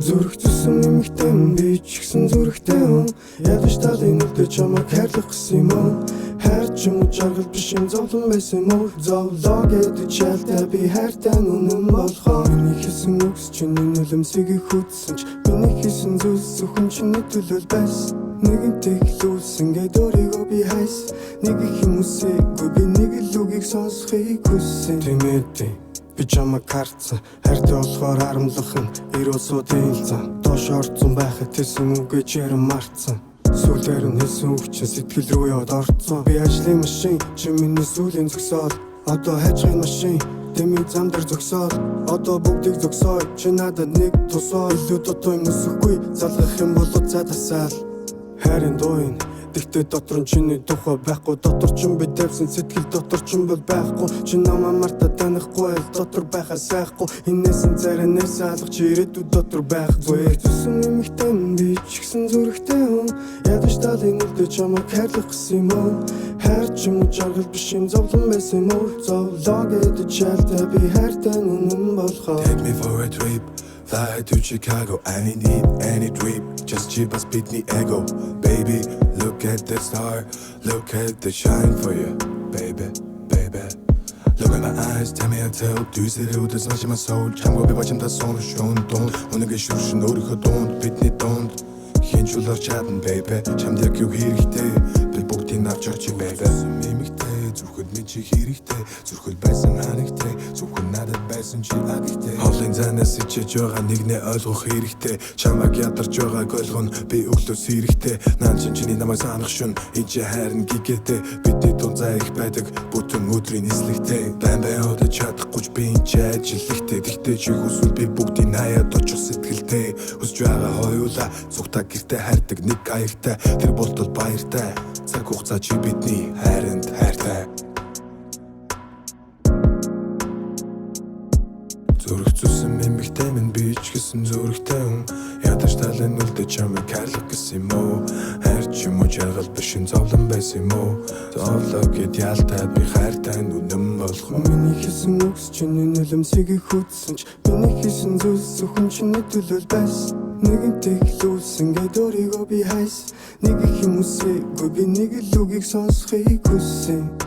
Зүрхтсэн эмэгтэй би ч ихсэн зүрхтэй хүн ядаж талын үлдээ чамайг хайрлах гэсэн юм уу? Хайр ч юм уу жаргал биш юм зовлон байсан юм уу? Зовлоо гэдэг чалтай би хайртай нүнэн болохоо. Миний хийсэн үгс чиний нулимсыг хүтсэн ч миний хийсэн зүйлс зөвхөн чиний төлөө байсан. Нэгэнтэй хэлүүлсэн гээд өөрийгөө би хайс. Нэг их юм үсэйгүй би нэг л үгийг сонсхийг хүссэн. Тэмээдээ би чамайг харцсан хайртай болохоор харамлах нь ирүүлсүүдийн зан доош орцсон байхад хэлсэн үгээ чирэн марцсан. Сүүлээр нь хэлсэн үг чинь сэтгэл рүү яваад орцсон. Би ажлын машин чи миний сүүлийн зогсоол. Одоо хайчгийн машин дэмий зам дээр зогсоол. Одоо бүгдийг зогсоо чи надад нэг тусаа. Илүү дутуу юм өсөхгүй залгах юм бол цаадасаал. Хайрын дууин тэгтээ дотор нь чиний тухай байхгүй. Дотор ч юм би тавьсан сэтгэл дотор ч юм бол байхгүй. Чи намайг марта танихгүй л дотор байхаа сайхгүй. Инээсэн царинаас алах чи ирээдүйд дотор байхгүй. Зүсэн эмэгтэй би ч ихсэн зүрхтэй хүн ядаж талын үлдээ чамайг хайрлах гэсэн юм уу? Хайр ч юм уу жаргал биш юм зовлон байсан юм уу? Зовлоо гэдэг чалтай би хайртай нүнэн болохоо. Take me for a trip, fly to Chicago. I need any trip, just cheap as beat me ego. Baby, look at the star, look at the shine for you, baby, baby. Look in my eyes, tell me I tell. Do you see the uders in my soul? Chamgo be watching the song, shown don't. Wanna get sure she know the don't, beat me don't. Хин чулар чадна baby, чамд яг юу хэрэгтэй? Би бүгдийг авч орчих baby. Мимигтэй зүрхэд минь чи хэрэгтэй, зүрхэд байсан ханигтэй, зүрхэд надад байсан чи агигтэй. Хоолын занаас ичээж байгаа нэгнээ ойлгох хэрэгтэй. Чамайг ядарч байгааг ойлгоно би өглөөс хэрэгтэй. Нaan чиний намайг санах шүн энэ чи хайрн гигээтэй. Бидний тун зай их байдаг бүтэн өдрийн нислэгтэй. Байн удаа чадахгүй би энэ чи ажилхтэй. Тэгтээ чи хүсвэл би бүгдийг хаяад очих сэтгэлтэй. Хүсж байгаа хоёулаа зүгтаа гэртээ хайрдаг нэг аягтай. Тэр болтол баяртай. Цаг хугацаа чи бидний хайранд хайртай. Зүрх зүсэн эмэгтэй минь би ч гэсэн зүрхтэй хүн ядаж талын үлдээ чамайг хайрлах гэсэн юм уу? Хайр ч юм уу жаргал биш юм зовлон байсан юм уу? Зовлоо гэд ялтаад би хайртай нүнэн болох уу? Миний хийсэн үгс чиний нулимсыг хүтсэн ч миний хийсэн зүйлс зөвхөн чиний төлөө байсан. Нэгэнтэй хэлүүлсэн гээд өөрийгөө би хайс. Нэг их юм үсэйгүй би нэг л үгийг сонсхийг хүссэн.